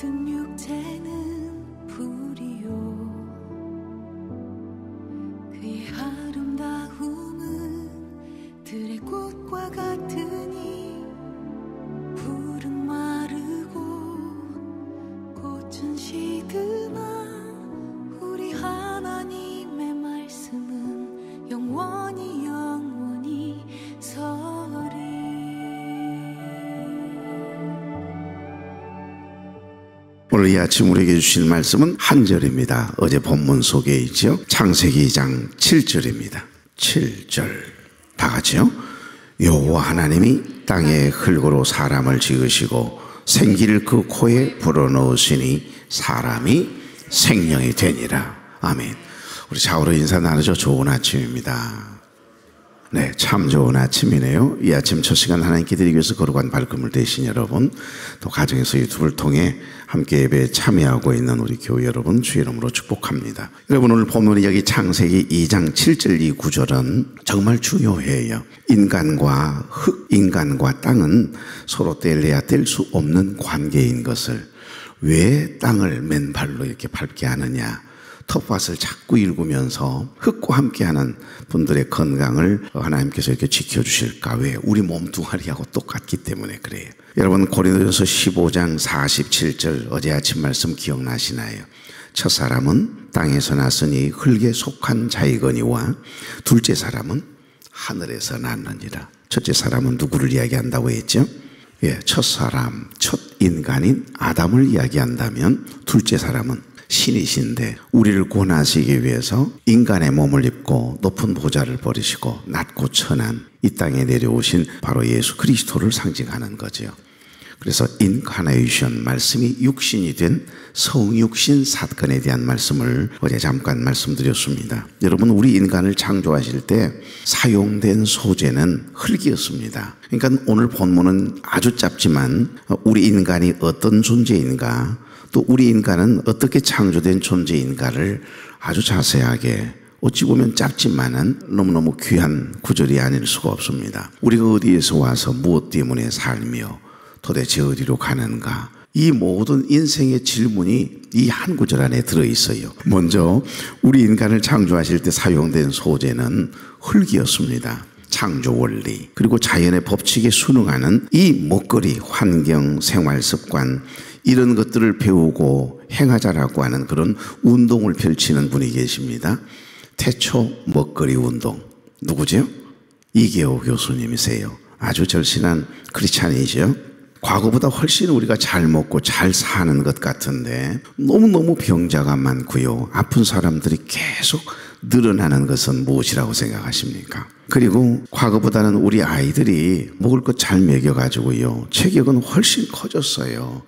모든 육체는 불이요 그의 아름다움은 들의 꽃과 같으니 풀은 마르고 꽃은 시드나 우리 하나님의 말씀은 영원히 서리. 오늘 이 아침 우리에게 주신 말씀은 한 절입니다. 어제 본문 속에 있죠. 창세기 2장 7절입니다. 7절 다 같이요. 여호와 하나님이 땅에 흙으로 사람을 지으시고 생기를 그 코에 불어넣으시니 사람이 생명이 되니라. 아멘. 우리 좌우로 인사 나누죠. 좋은 아침입니다. 네, 참 좋은 아침이네요. 이 아침 첫 시간 하나님께 드리기 위해서 거룩한 발걸음을 대신 여러분, 또 가정에서 유튜브를 통해 함께 예배에 참여하고 있는 우리 교회 여러분 주의 이름으로 축복합니다. 여러분, 오늘 본문 이야기 창세기 2장 7절 이 구절은 정말 중요해요. 인간과 흙, 인간과 땅은 서로 뗄래야 뗄 수 없는 관계인 것을, 왜 땅을 맨발로 이렇게 밟게 하느냐, 텃밭을 자꾸 일구면서 흙과 함께하는 분들의 건강을 하나님께서 이렇게 지켜주실까? 왜? 우리 몸뚱아리하고 똑같기 때문에 그래요. 여러분, 고린도전서 15장 47절 어제 아침 말씀 기억나시나요? 첫사람은 땅에서 났으니 흙에 속한 자이거니와 둘째 사람은 하늘에서 났느니라. 첫째 사람은 누구를 이야기한다고 했죠? 예, 첫사람, 첫 인간인 아담을 이야기한다면 둘째 사람은 신이신데 우리를 구원하시기 위해서 인간의 몸을 입고 높은 보좌를 버리시고 낮고 천한 이 땅에 내려오신 바로 예수 그리스도를 상징하는 거죠. 그래서 인카네이션, 말씀이 육신이 된 성육신 사건에 대한 말씀을 어제 잠깐 말씀드렸습니다. 여러분, 우리 인간을 창조하실 때 사용된 소재는 흙이었습니다. 그러니까 오늘 본문은 아주 짧지만 우리 인간이 어떤 존재인가, 또 우리 인간은 어떻게 창조된 존재인가를 아주 자세하게, 어찌 보면 짧지만은 너무너무 귀한 구절이 아닐 수가 없습니다. 우리가 어디에서 와서 무엇 때문에 살며 도대체 어디로 가는가, 이 모든 인생의 질문이 이 한 구절 안에 들어있어요. 먼저 우리 인간을 창조하실 때 사용된 소재는 흙이었습니다. 창조 원리, 그리고 자연의 법칙에 순응하는 이 먹거리, 환경, 생활 습관, 이런 것들을 배우고 행하자라고 하는 그런 운동을 펼치는 분이 계십니다. 태초 먹거리 운동. 누구죠? 이계호 교수님이세요. 아주 절실한 크리스찬이죠. 과거보다 훨씬 우리가 잘 먹고 잘 사는 것 같은데 너무너무 병자가 많고요, 아픈 사람들이 계속 늘어나는 것은 무엇이라고 생각하십니까? 그리고 과거보다는 우리 아이들이 먹을 것 잘 먹여가지고요, 체격은 훨씬 커졌어요.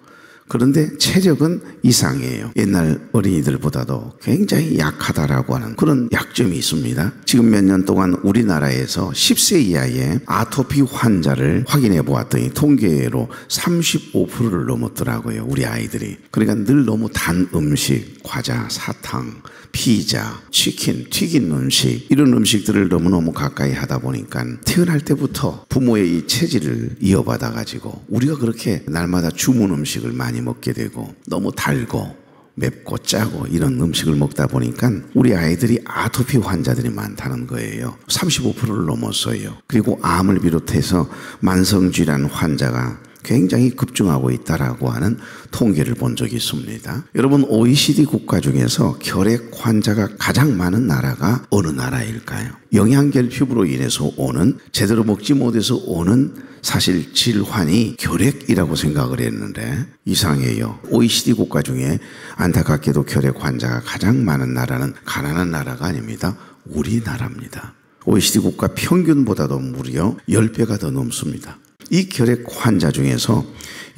그런데 체력은 이상해요. 옛날 어린이들보다도 굉장히 약하다라고 하는 그런 약점이 있습니다. 지금 몇 년 동안 우리나라에서 10세 이하의 아토피 환자를 확인해 보았더니 통계로 35%를 넘었더라고요, 우리 아이들이. 그러니까 늘 너무 단 음식, 과자, 사탕, 피자, 치킨, 튀긴 음식, 이런 음식들을 너무너무 가까이 하다 보니까 태어날 때부터 부모의 이 체질을 이어받아 가지고 우리가 그렇게 날마다 주문 음식을 많이 먹게 되고 너무 달고 맵고 짜고 이런 음식을 먹다 보니까 우리 아이들이 아토피 환자들이 많다는 거예요. 35%를 넘었어요. 그리고 암을 비롯해서 만성질환 환자가 굉장히 급증하고 있다라고 하는 통계를 본 적이 있습니다. 여러분, OECD 국가 중에서 결핵 환자가 가장 많은 나라가 어느 나라일까요? 영양결핍으로 인해서 오는, 제대로 먹지 못해서 오는 사실 질환이 결핵이라고 생각을 했는데 이상해요. OECD 국가 중에 안타깝게도 결핵 환자가 가장 많은 나라는 가난한 나라가 아닙니다. 우리나라입니다. OECD 국가 평균보다도 무려 10배가 더 넘습니다. 이 결핵 환자 중에서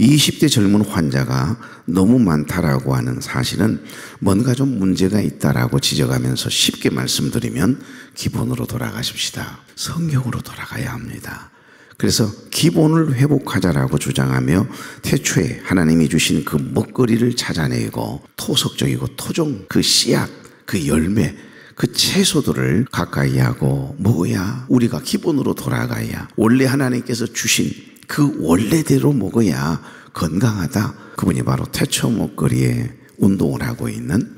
20대 젊은 환자가 너무 많다라고 하는 사실은 뭔가 좀 문제가 있다라고 지적하면서 쉽게 말씀드리면 기본으로 돌아가십시다. 성경으로 돌아가야 합니다. 그래서 기본을 회복하자라고 주장하며 태초에 하나님이 주신 그 먹거리를 찾아내고 토속적이고 토종 그 씨앗, 그 열매, 그 채소들을 가까이 하고 먹어야, 우리가 기본으로 돌아가야, 원래 하나님께서 주신 그 원래대로 먹어야 건강하다. 그분이 바로 태초 목걸이에 운동을 하고 있는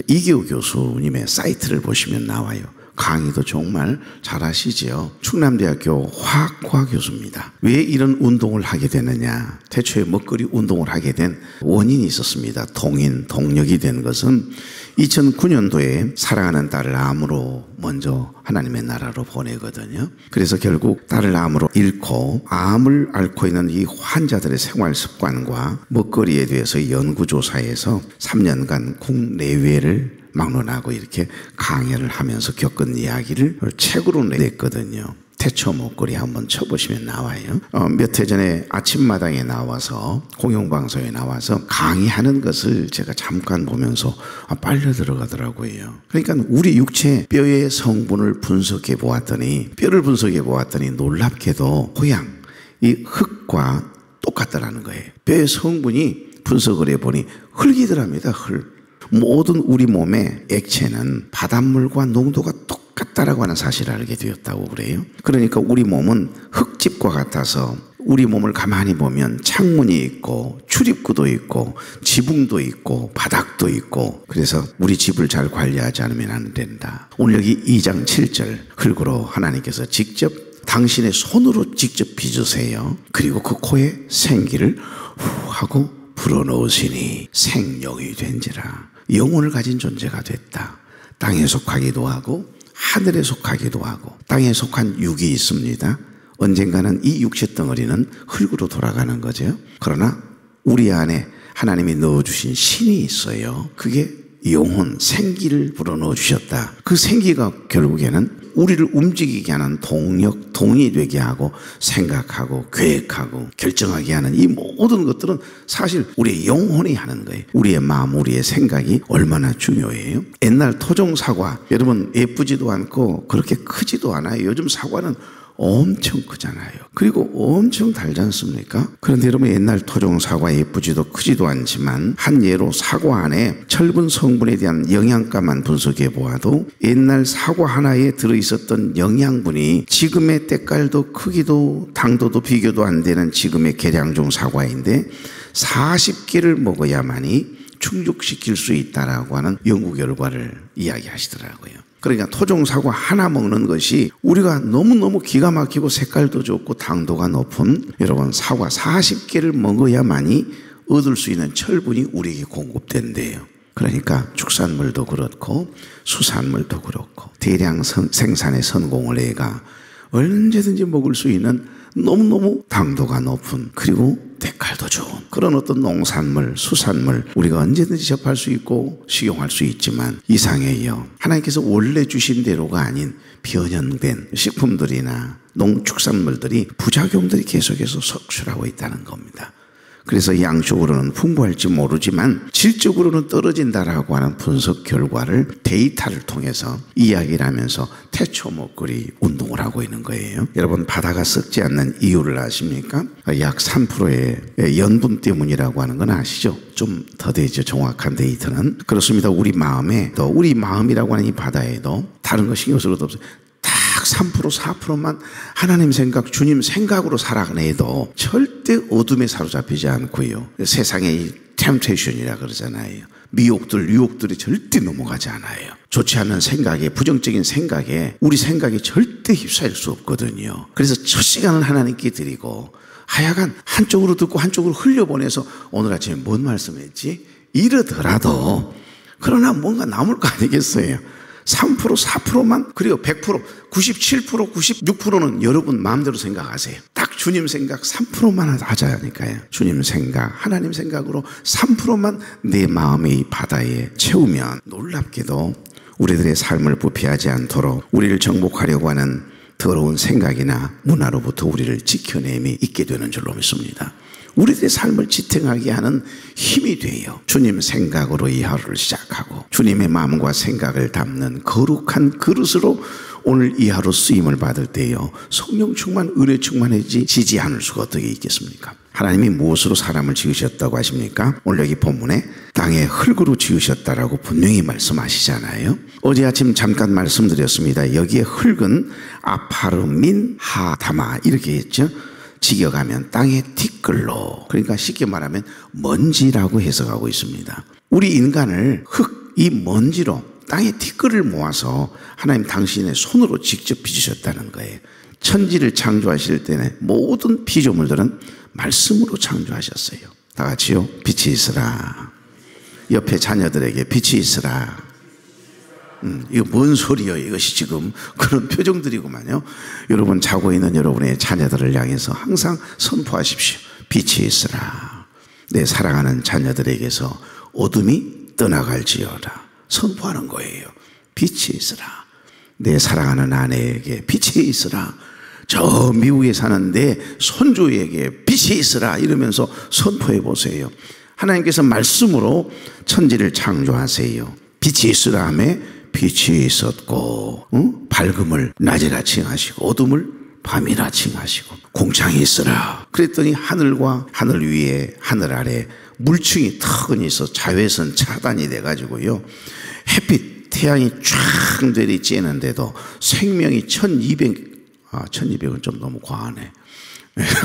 이기호 교수님의 사이트를 보시면 나와요. 강의도 정말 잘하시지요. 충남대학교 화학과 교수입니다. 왜 이런 운동을 하게 되느냐? 태초에 먹거리 운동을 하게 된 원인이 있었습니다. 동력이 된 것은 2009년도에 사랑하는 딸을 암으로 먼저 하나님의 나라로 보내거든요. 그래서 결국 딸을 암으로 잃고 암을 앓고 있는 이 환자들의 생활 습관과 먹거리에 대해서 연구조사해서 3년간 국내외를 막론하고 이렇게 강연을 하면서 겪은 이야기를 책으로 냈거든요. 태초 목걸이 한번 쳐보시면 나와요. 몇 해 전에 아침마당에 나와서 공영방송에 나와서 강의하는 것을 제가 잠깐 보면서 빨려 들어가더라고요. 그러니까 우리 육체 뼈의 성분을 분석해 보았더니 놀랍게도 고향 이 흙과 똑같다라는 거예요. 뼈의 성분이 분석을 해보니 흙이더랍니다. 흙. 모든 우리 몸의 액체는 바닷물과 농도가 똑같다라고 하는 사실을 알게 되었다고 그래요. 그러니까 우리 몸은 흙집과 같아서 우리 몸을 가만히 보면 창문이 있고 출입구도 있고 지붕도 있고 바닥도 있고, 그래서 우리 집을 잘 관리하지 않으면 안 된다. 오늘 여기 2장 7절 흙으로 하나님께서 직접 당신의 손으로 직접 빚으세요. 그리고 그 코에 생기를 후 하고 불어넣으시니 생명이 된지라. 영혼을 가진 존재가 됐다. 땅에 속하기도 하고 하늘에 속하기도 하고. 땅에 속한 육이 있습니다. 언젠가는 이 육체 덩어리는 흙으로 돌아가는 거죠. 그러나 우리 안에 하나님이 넣어주신 신이 있어요. 그게 영혼, 생기를 불어넣어 주셨다. 그 생기가 결국에는 우리를 움직이게 하는 동력, 동이 되게 하고 생각하고 계획하고 결정하게 하는 이 모든 것들은 사실 우리의 영혼이 하는 거예요. 우리의 마음, 우리의 생각이 얼마나 중요해요. 옛날 토종 사과, 여러분 예쁘지도 않고 그렇게 크지도 않아요. 요즘 사과는 엄청 크잖아요. 그리고 엄청 달지 않습니까? 그런데 여러분 옛날 토종 사과 예쁘지도 크지도 않지만 한 예로 사과 안에 철분 성분에 대한 영양가만 분석해 보아도 옛날 사과 하나에 들어있었던 영양분이 지금의 때깔도 크기도 당도도 비교도 안 되는 지금의 계량종 사과인데 40개를 먹어야만이 충족시킬 수 있다라고 하는 연구 결과를 이야기하시더라고요. 그러니까 토종 사과 하나 먹는 것이 우리가 너무너무 기가 막히고 색깔도 좋고 당도가 높은 여러분 사과 40개를 먹어야만이 얻을 수 있는 철분이 우리에게 공급된대요. 그러니까 축산물도 그렇고 수산물도 그렇고 대량 생산에 성공을 해가 언제든지 먹을 수 있는 너무너무 당도가 높은 그리고 색깔도 좋은 그런 어떤 농산물, 수산물 우리가 언제든지 접할 수 있고 식용할 수 있지만 이상해요. 하나님께서 원래 주신 대로가 아닌 변형된 식품들이나 농축산물들이 부작용들이 계속해서 속출하고 있다는 겁니다. 그래서 양적으로는 풍부할지 모르지만 질적으로는 떨어진다라고 하는 분석 결과를 데이터를 통해서 이야기를 하면서 태초 먹거리 운동을 하고 있는 거예요. 여러분 바다가 썩지 않는 이유를 아십니까? 약 3%의 연분 때문이라고 하는 건 아시죠? 좀 더 되죠. 정확한 데이터는. 그렇습니다. 우리 마음에 우리 마음이라고 하는 이 바다에도 다른 거 신경 쓸 것도 없어요. 딱 3%, 4%만 하나님 생각, 주님 생각으로 살아내도 절대 어둠에 사로잡히지 않고요. 세상의 이 템테이션이라 그러잖아요. 미혹들, 유혹들이 절대 넘어가지 않아요. 좋지 않은 생각에, 부정적인 생각에 우리 생각이 절대 휩싸일 수 없거든요. 그래서 첫 시간을 하나님께 드리고 하여간 한쪽으로 듣고 한쪽으로 흘려보내서 오늘 아침에 뭔 말씀했지? 이러더라도 그러나 뭔가 남을 거 아니겠어요? 3%, 4%만 그리고 100%, 97%, 96%는 여러분 마음대로 생각하세요. 딱 주님 생각 3%만 하자니까요. 주님 생각, 하나님 생각으로 3%만 내 마음의 이 바다에 채우면 놀랍게도 우리들의 삶을 부패하지 않도록 우리를 정복하려고 하는 더러운 생각이나 문화로부터 우리를 지켜냄이 있게 되는 줄로 믿습니다. 우리들의 삶을 지탱하게 하는 힘이 돼요. 주님 생각으로 이 하루를 시작하고 주님의 마음과 생각을 담는 거룩한 그릇으로 오늘 이 하루 쓰임을 받을 때요 성령 충만, 은혜 충만해지지 않을 수가 어떻게 있겠습니까? 하나님이 무엇으로 사람을 지으셨다고 하십니까? 오늘 여기 본문에 땅에 흙으로 지으셨다라고 분명히 말씀하시잖아요. 어제 아침 잠깐 말씀드렸습니다. 여기에 흙은 아파르민 하다마 이렇게 했죠. 직역하면 땅의 티끌로, 그러니까 쉽게 말하면 먼지라고 해석하고 있습니다. 우리 인간을 이 먼지로 땅의 티끌을 모아서 하나님 당신의 손으로 직접 빚으셨다는 거예요. 천지를 창조하실 때는 모든 피조물들은 말씀으로 창조하셨어요. 다 같이요. 빛이 있으라. 옆에 자녀들에게 빛이 있으라. 이거 뭔 소리요? 이것이 지금 그런 표정들이구만요. 여러분, 자고 있는 여러분의 자녀들을 향해서 항상 선포하십시오. 빛이 있으라. 내 사랑하는 자녀들에게서 어둠이 떠나갈지어다. 선포하는 거예요. 빛이 있으라. 내 사랑하는 아내에게 빛이 있으라. 저 미국에 사는 내 손주에게 빛이 있으라. 이러면서 선포해 보세요. 하나님께서 말씀으로 천지를 창조하세요. 빛이 있으라 하며 빛이 있었고, 밝음을 낮이라 칭하시고 어둠을 밤이라 칭하시고, 공창이 있으라. 그랬더니 하늘과 하늘 위에 하늘 아래 물층이 턱은 있어 자외선 차단이 돼가지고요, 햇빛 태양이 쫙 내리쬐는데도 생명이 1200은 좀 너무 과하네.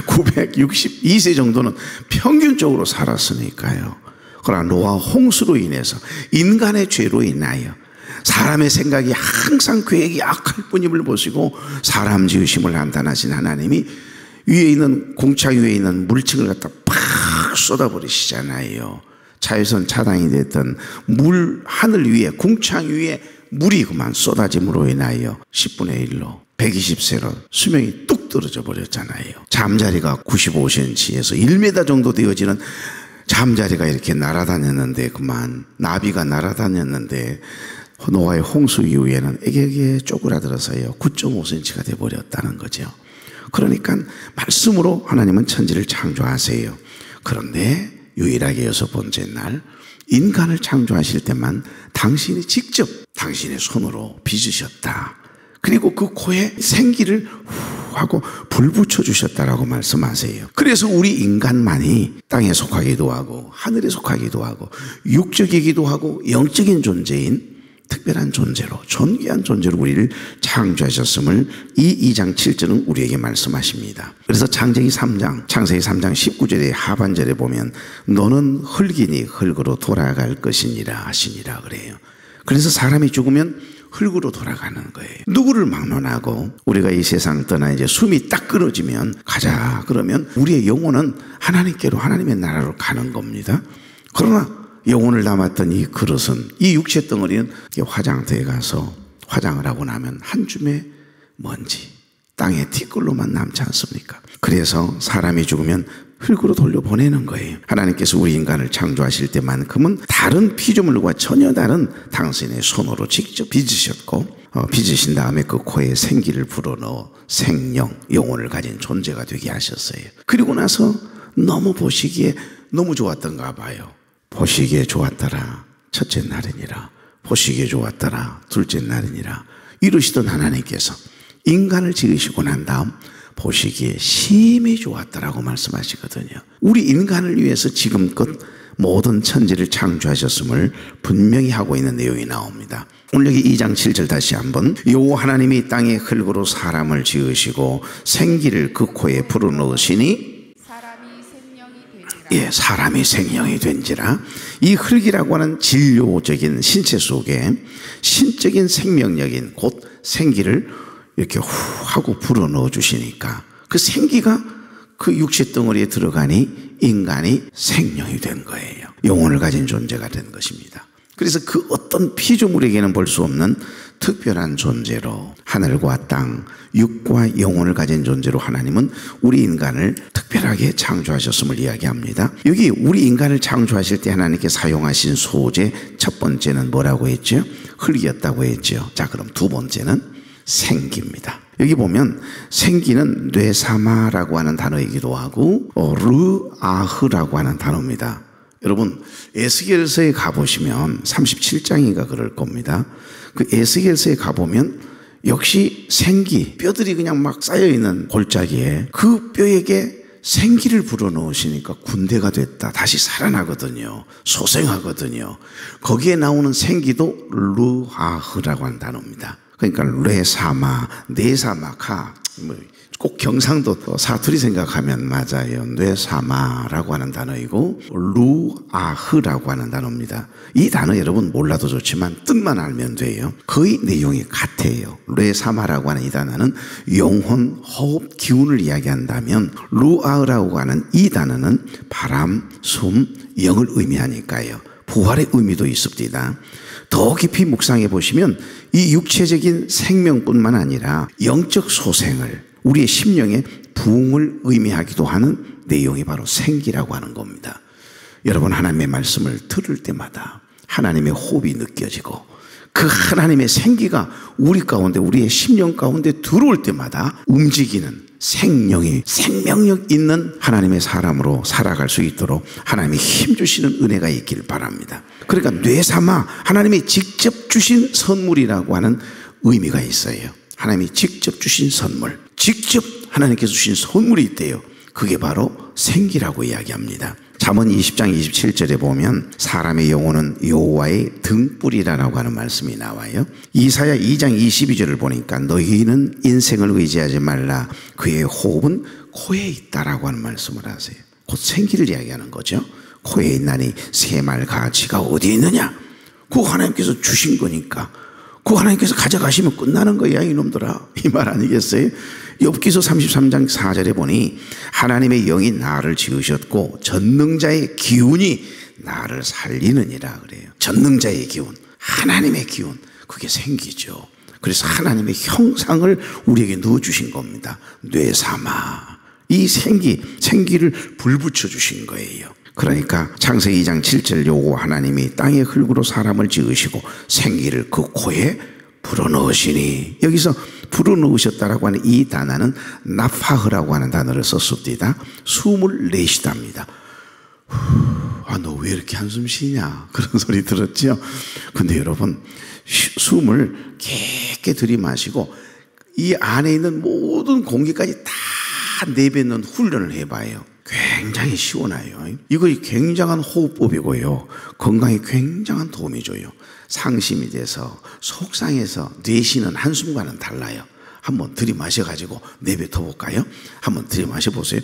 962세 정도는 평균적으로 살았으니까요. 그러나 노아 홍수로 인해서 인간의 죄로 인하여 사람의 생각이 항상 계획이 악할 뿐임을 보시고 사람 지으심을 판단하신 하나님이 위에 있는 공창 위에 있는 물층을 갖다 팍 쏟아버리시잖아요. 자외선 차단이 됐던 하늘 위에 공창 위에 물이 그만 쏟아짐으로 인하여 10분의 1로 120세로 수명이 뚝 떨어져 버렸잖아요. 잠자리가 95cm에서 1m 정도 되어지는 잠자리가 이렇게 날아다녔는데, 그만 나비가 날아다녔는데 노아의 홍수 이후에는 애게 쪼그라들어서요 9.5cm가 돼버렸다는 거죠. 그러니까 말씀으로 하나님은 천지를 창조하세요. 그런데 유일하게 6번째 날 인간을 창조하실 때만 당신이 직접 당신의 손으로 빚으셨다. 그리고 그 코에 생기를 후 하고 불 붙여주셨다라고 말씀하세요. 그래서 우리 인간만이 땅에 속하기도 하고 하늘에 속하기도 하고 육적이기도 하고 영적인 존재인 특별한 존재로, 존귀한 존재로 우리를 창조하셨음을 이 2장 7절은 우리에게 말씀하십니다. 그래서 창세기 3장 19절의 하반절에 보면 너는 흙이니 흙으로 돌아갈 것이니라 하시니라 그래요. 그래서 사람이 죽으면 흙으로 돌아가는 거예요. 누구를 막론하고 우리가 이 세상 떠나 이제 숨이 딱 끊어지면 가자 그러면 우리의 영혼은 하나님께로, 하나님의 나라로 가는 겁니다. 그러나 영혼을 담았던 이 그릇은, 이 육체 덩어리는 화장터에 가서 화장을 하고 나면 한 줌의 먼지, 땅의 티끌로만 남지 않습니까? 그래서 사람이 죽으면 흙으로 돌려보내는 거예요. 하나님께서 우리 인간을 창조하실 때만큼은 다른 피조물과 전혀 다른 당신의 손으로 직접 빚으셨고, 빚으신 다음에 그 코에 생기를 불어넣어 생명, 영혼을 가진 존재가 되게 하셨어요. 그리고 나서 너무 보시기에 너무 좋았던가 봐요. 보시기에 좋았더라 첫째 날이니라, 보시기에 좋았더라 둘째 날이니라 이러시던 하나님께서 인간을 지으시고 난 다음 보시기에 심히 좋았더라고 말씀하시거든요. 우리 인간을 위해서 지금껏 모든 천지를 창조하셨음을 분명히 하고 있는 내용이 나옵니다. 오늘 여기 2장 7절 다시 한번, 여호와 하나님이 땅의 흙으로 사람을 지으시고 생기를 그 코에 불어넣으시니 사람이 생명이 된지라. 이 흙이라고 하는 진료적인 신체 속에 신적인 생명력인 곧 생기를 이렇게 후 하고 불어넣어 주시니까 그 생기가 그 육체 덩어리에 들어가니 인간이 생명이 된 거예요. 영혼을 가진 존재가 된 것입니다. 그래서 그 어떤 피조물에게는 볼 수 없는 특별한 존재로, 하늘과 땅, 육과 영혼을 가진 존재로 하나님은 우리 인간을 특별하게 창조하셨음을 이야기합니다. 여기 우리 인간을 창조하실 때 하나님께 사용하신 소재, 첫 번째는 뭐라고 했죠? 흙이었다고 했죠. 자, 그럼 두 번째는 생기입니다. 여기 보면 생기는 뇌사마라고 하는 단어이기도 하고 르아흐라고 하는 단어입니다. 여러분, 에스겔서에 가보시면 37장인가 그럴 겁니다. 그 에스겔서에 가보면 역시 생기, 뼈들이 그냥 막 쌓여있는 골짜기에 그 뼈에게 생기를 불어넣으시니까 군대가 됐다, 다시 살아나거든요. 소생하거든요. 거기에 나오는 생기도 르아흐라고 하는 단어입니다. 그러니까 뇌사마, 뇌사마카, 꼭 경상도 사투리 생각하면 맞아요. 뇌사마라고 하는 단어이고 루아흐라고 하는 단어입니다. 이 단어 여러분 몰라도 좋지만 뜻만 알면 돼요. 거의 내용이 같아요. 뇌사마라고 하는 이 단어는 영혼, 호흡, 기운을 이야기한다면 루아흐라고 하는 이 단어는 바람, 숨, 영을 의미하니까요. 부활의 의미도 있습니다. 더 깊이 묵상해 보시면 이 육체적인 생명뿐만 아니라 영적 소생을, 우리의 심령의 부흥을 의미하기도 하는 내용이 바로 생기라고 하는 겁니다. 여러분, 하나님의 말씀을 들을 때마다 하나님의 호흡이 느껴지고 그 하나님의 생기가 우리 가운데, 우리의 심령 가운데 들어올 때마다 움직이는 생명이, 생명력 있는 하나님의 사람으로 살아갈 수 있도록 하나님이 힘주시는 은혜가 있길 바랍니다. 그러니까 뇌삼아, 하나님이 직접 주신 선물이라고 하는 의미가 있어요. 하나님이 직접 주신 선물, 직접 하나님께서 주신 선물이 있대요. 그게 바로 생기라고 이야기합니다. 잠언 20장 27절에 보면 사람의 영혼은 여호와의 등불이라고 하는 말씀이 나와요. 이사야 2장 22절을 보니까 너희는 인생을 의지하지 말라, 그의 호흡은 코에 있다라고 하는 말씀을 하세요. 곧 생기를 이야기하는 거죠. 코에 있나니 새말 가치가 어디에 있느냐? 그거 하나님께서 주신 거니까 그거 하나님께서 가져가시면 끝나는 거야 이놈들아, 이 말 아니겠어요? 욥기서 33장 4절에 보니 하나님의 영이 나를 지으셨고 전능자의 기운이 나를 살리느니라 그래요. 전능자의 기운, 하나님의 기운, 그게 생기죠. 그래서 하나님의 형상을 우리에게 넣어주신 겁니다. 뇌삼아, 이 생기를 불붙여 주신 거예요. 그러니까 창세기 2장 7절 여호와 하나님이 땅의 흙으로 사람을 지으시고 생기를 그 코에 불어넣으시니, 여기서 불어넣으셨다라고 하는 이 단어는 나파흐라고 하는 단어를 썼습니다. 숨을 내쉬답니다. 아, 너 왜 이렇게 한숨 쉬냐? 그런 소리 들었죠? 근데 여러분, 숨을 깊게 들이마시고 이 안에 있는 모든 공기까지 다 내뱉는 훈련을 해봐요. 굉장히 시원해요. 이거 굉장한 호흡법이고요. 건강에 굉장한 도움이 줘요. 상심이 돼서 속상해서 내쉬는 한숨과는 달라요. 한번 들이마셔가지고 내뱉어 볼까요? 한번 들이마셔 보세요.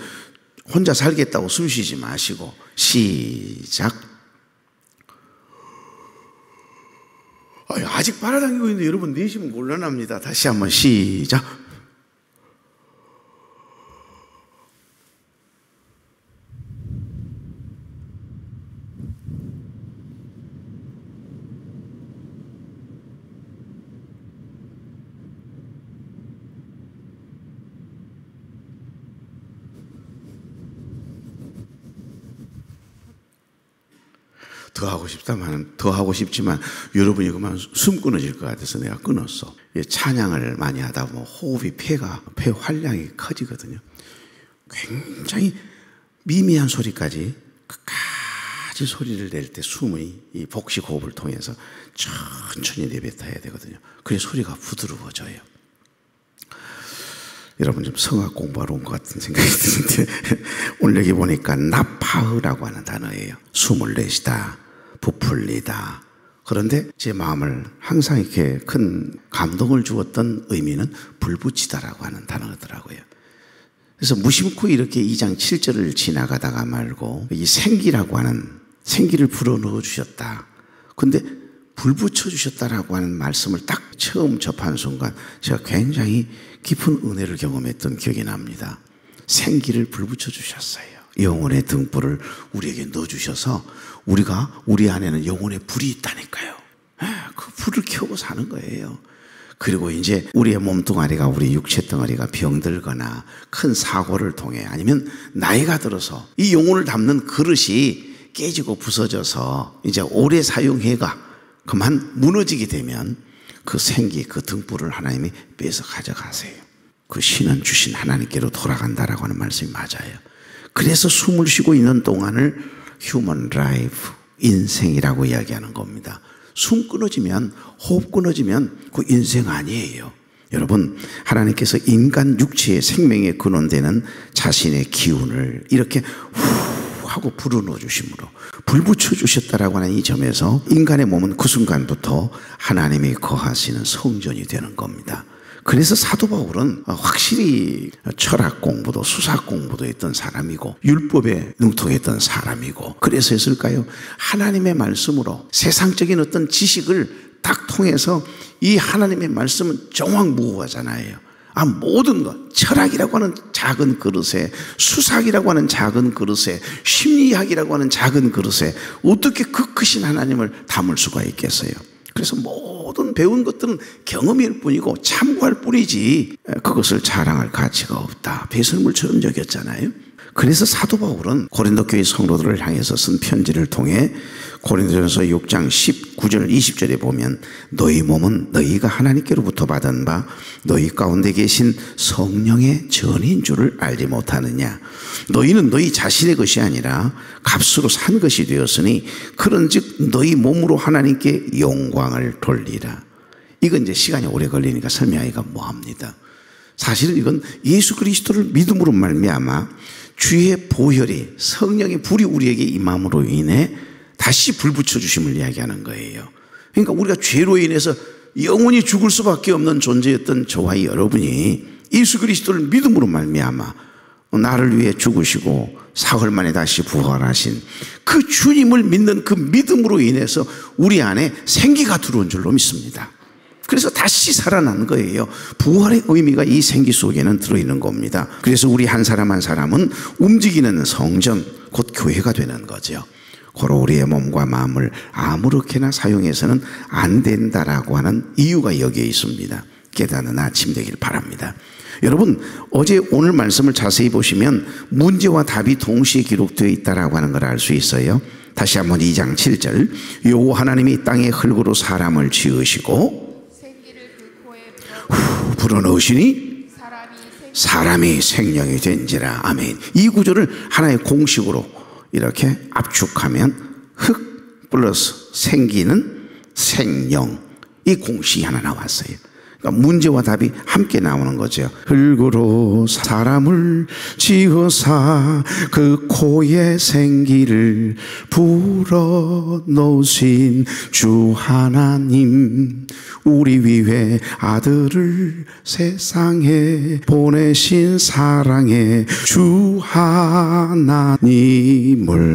혼자 살겠다고 숨 쉬지 마시고 시작. 아직 빨아당기고 있는데 여러분 내쉬면 곤란합니다. 다시 한번 시작. 더 하고 싶지만 여러분이 그만 숨 끊어질 것 같아서 내가 끊었어. 찬양을 많이 하다 보면 호흡이 폐 활량이 커지거든요. 굉장히 미미한 소리까지 끝까지 소리를 낼 때 숨의 이 복식 호흡을 통해서 천천히 내뱉어야 되거든요. 그래 소리가 부드러워져요. 여러분 좀 성악 공부하러 온 것 같은 생각이 드는데 오늘 여기 보니까 나파흐라고 하는 단어예요. 숨을 내쉬다, 부풀리다. 그런데 제 마음을 항상 이렇게 큰 감동을 주었던 의미는 불붙이다라고 하는 단어더라고요. 그래서 무심코 이렇게 2장 7절을 지나가다가 말고 이 생기라고 하는, 생기를 불어넣어 주셨다. 근데 불 붙여주셨다라고 하는 말씀을 딱 처음 접한 순간 제가 굉장히 깊은 은혜를 경험했던 기억이 납니다. 생기를 불 붙여주셨어요. 영혼의 등불을 우리에게 넣어주셔서 우리 안에는 영혼의 불이 있다니까요. 그 불을 켜고 사는 거예요. 그리고 이제 우리의 몸뚱아리가, 우리 육체 덩어리가 병들거나 큰 사고를 통해 아니면 나이가 들어서 이 영혼을 담는 그릇이 깨지고 부서져서 이제 오래 사용해가 그만 무너지게 되면 그 생기, 그 등불을 하나님이 빼서 가져가세요. 그 신은 주신 하나님께로 돌아간다라고 하는 말씀이 맞아요. 그래서 숨을 쉬고 있는 동안을 human life, 인생이라고 이야기하는 겁니다. 숨 끊어지면, 호흡 끊어지면 그 인생 아니에요. 여러분, 하나님께서 인간 육체의 생명에 근원되는 자신의 기운을 이렇게 후 하고 불어넣어 주심으로 불 붙여 주셨다라고 하는 이 점에서 인간의 몸은 그 순간부터 하나님이 거하시는 성전이 되는 겁니다. 그래서 사도 바울은 확실히 철학 공부도 수사 공부도 했던 사람이고 율법에 능통했던 사람이고, 그래서 했을까요? 하나님의 말씀으로 세상적인 어떤 지식을 딱 통해서 이 하나님의 말씀은 정확무구하잖아요. 모든 것, 철학이라고 하는 작은 그릇에, 수사학이라고 하는 작은 그릇에, 심리학이라고 하는 작은 그릇에 어떻게 그 크신 하나님을 담을 수가 있겠어요? 그래서 모든 배운 것들은 경험일 뿐이고 참고할 뿐이지 그것을 자랑할 가치가 없다, 배설물처럼 여겼잖아요. 그래서 사도 바울은 고린도 교회 성도들을 향해서 쓴 편지를 통해 고린도전서 6장 19절 20절에 보면 너희 몸은 너희가 하나님께로부터 받은 바 너희 가운데 계신 성령의 전인 줄을 알지 못하느냐. 너희는 너희 자신의 것이 아니라 값으로 산 것이 되었으니 그런즉 너희 몸으로 하나님께 영광을 돌리라. 이건 이제 시간이 오래 걸리니까 설명하기가 뭐합니다. 사실은 이건 예수 그리스도를 믿음으로 말미암아 주의 보혈이, 성령의 불이 우리에게 임함으로 인해 다시 불 붙여주심을 이야기하는 거예요. 그러니까 우리가 죄로 인해서 영원히 죽을 수밖에 없는 존재였던 저와 여러분이 예수 그리스도를 믿음으로 말미암아 나를 위해 죽으시고 사흘 만에 다시 부활하신 그 주님을 믿는 그 믿음으로 인해서 우리 안에 생기가 들어온 줄로 믿습니다. 그래서 다시 살아난 거예요. 부활의 의미가 이 생기 속에는 들어있는 겁니다. 그래서 우리 한 사람 한 사람은 움직이는 성전, 곧 교회가 되는 거죠. 고로 우리의 몸과 마음을 아무렇게나 사용해서는 안 된다라고 하는 이유가 여기에 있습니다. 깨닫는 아침 되길 바랍니다. 여러분, 어제 오늘 말씀을 자세히 보시면 문제와 답이 동시에 기록되어 있다라고 하는 걸 알 수 있어요. 다시 한번 2장 7절 여호와 하나님이 땅의 흙으로 사람을 지으시고 불어넣으시니 사람이 생명이 된지라. 아멘. 이 구조를 하나의 공식으로 이렇게 압축하면 흙 플러스 생기는 생명, 이 공식이 하나 나왔어요. 그러니까 문제와 답이 함께 나오는 거죠. 흙으로 사람을 지어사 그 코에 생기를 불어넣으신 주 하나님, 우리 위해 아들을 세상에 보내신 사랑해 주 하나님을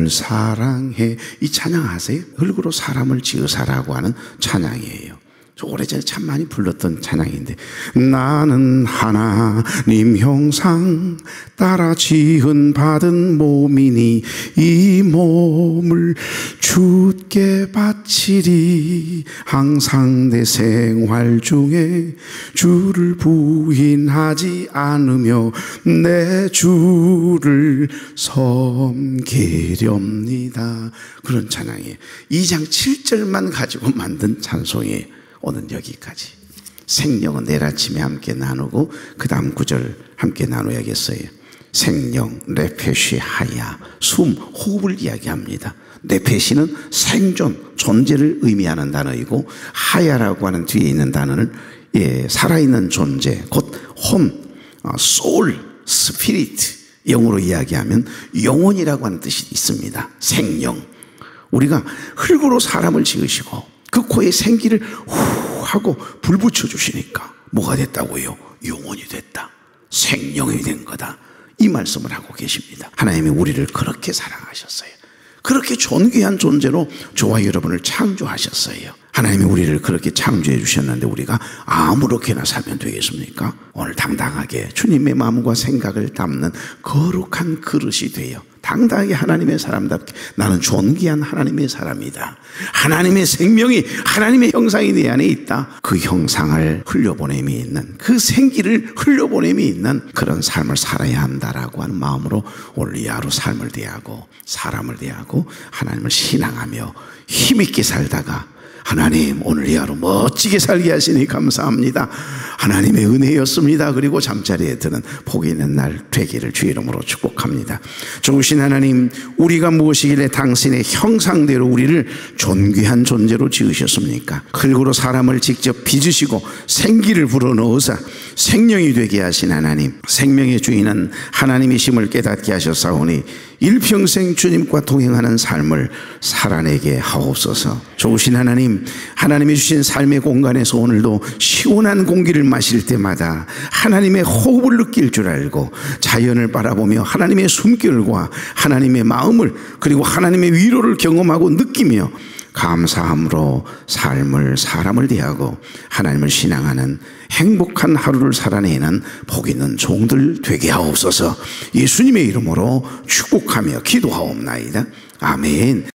사랑해. 이 찬양 아세요? 흙으로 사람을 지으사라고 하는 찬양이에요. 오래전에 참 많이 불렀던 찬양인데, 나는 하나님 형상 따라 지은 받은 몸이니 이 몸을 주께 바치리. 항상 내 생활 중에 주를 부인하지 않으며 내 주를 섬기렵니다. 그런 찬양이에요. 2장 7절만 가지고 만든 찬송이에요. 오늘 여기까지. 생명은 내일 아침에 함께 나누고 그 다음 구절 함께 나눠야겠어요. 생명, 레페시 하야, 숨, 호흡을 이야기합니다. 레페시는 생존, 존재를 의미하는 단어이고, 하야라고 하는 뒤에 있는 단어는 살아있는 존재, 곧 혼, 소울, 스피리트, 영어로 이야기하면 영혼이라고 하는 뜻이 있습니다. 생명. 우리가 흙으로 사람을 지으시고 그 코에 생기를 후 하고 불 붙여주시니까 뭐가 됐다고요? 영혼이 됐다, 생명이 된 거다, 이 말씀을 하고 계십니다. 하나님이 우리를 그렇게 사랑하셨어요. 그렇게 존귀한 존재로 저와 여러분을 창조하셨어요. 하나님이 우리를 그렇게 창조해 주셨는데 우리가 아무렇게나 살면 되겠습니까? 오늘 당당하게 주님의 마음과 생각을 담는 거룩한 그릇이 되어 당당하게 하나님의 사람답게, 나는 존귀한 하나님의 사람이다, 하나님의 생명이, 하나님의 형상이 내 안에 있다, 그 형상을 흘려보냄이 있는, 그 생기를 흘려보냄이 있는 그런 삶을 살아야 한다라고 하는 마음으로 오늘 이 하루 삶을 대하고 사람을 대하고 하나님을 신앙하며 힘있게 살다가, 하나님 오늘 이 하루 멋지게 살게 하시니 감사합니다, 하나님의 은혜였습니다, 그리고 잠자리에 드는 복이 있는 날 되기를 주 이름으로 축복합니다. 좋으신 하나님, 우리가 무엇이길래 당신의 형상대로 우리를 존귀한 존재로 지으셨습니까? 흙으로 사람을 직접 빚으시고 생기를 불어넣으사 생명이 되게 하신 하나님, 생명의 주인은 하나님이심을 깨닫게 하셨사오니 일평생 주님과 동행하는 삶을 살아내게 하옵소서. 좋으신 하나님, 하나님이 주신 삶의 공간에서 오늘도 시원한 공기를 마실 때마다 하나님의 호흡을 느낄 줄 알고 자연을 바라보며 하나님의 숨결과 하나님의 마음을 그리고 하나님의 위로를 경험하고 느끼며 감사함으로 사람을 대하고 하나님을 신앙하는 행복한 하루를 살아내는 복 있는 종들 되게 하옵소서. 예수님의 이름으로 축복하며 기도하옵나이다. 아멘.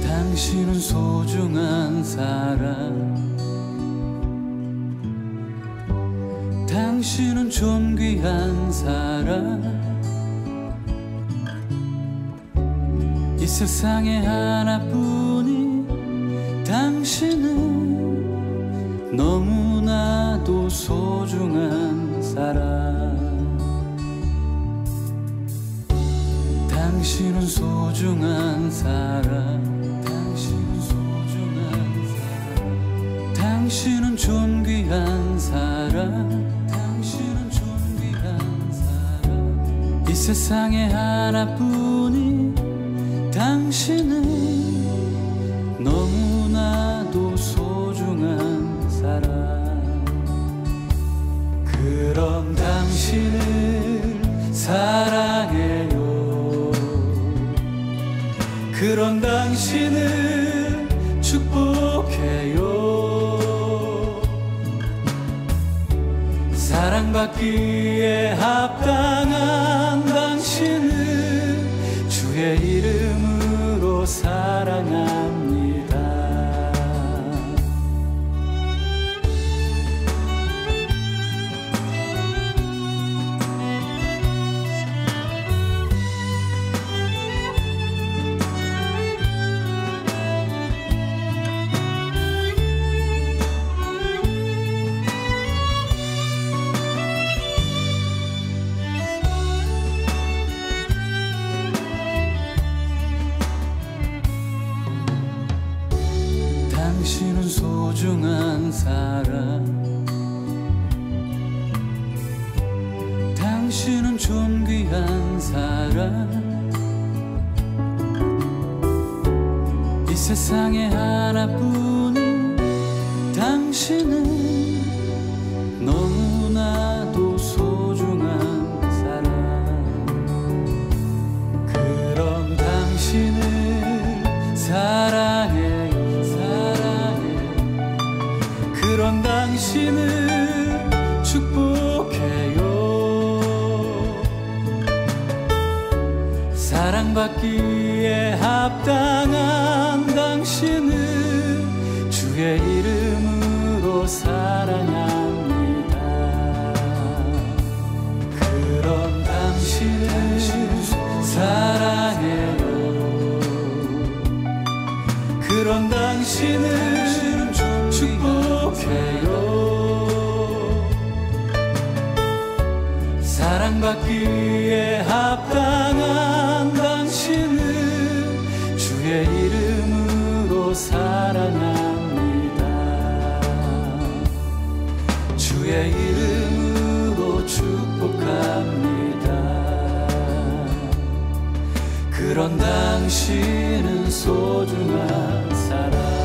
당신은 소중한 사람, 당신은 존귀한 사람, 이 세상에 하나뿐인 당신은 너무나도 소중한 사람. 당신은 소중한 사람, 당신은 존귀한 사람, 당신은 존귀한 사람, 이 세상에 하나뿐인 당신은 너무나도 소중한 사람. 그런 당신을 사랑해요. 그런 당신을 축복해요. 사랑받기에 합당한 당신을 주의 이름으로 사랑합니다. 당신은 소중한 사람, 당신은 존귀한 사람, 이 세상에 하나뿐인 당신은 너무나도 소중한 사람. 그런 당신을 사랑해요. 그런 당신을 축복해요. 사랑받기에 합당한 당신을 주의 이름으로 사랑합니다. 그런 당신을 사랑해요. 그런 당신을 축복해요. 사랑받기에 합당한 당신을 주의 이름으로 사랑합니다. 주의 이름으로 축복합니다. 그런 당신은 소중한 사람.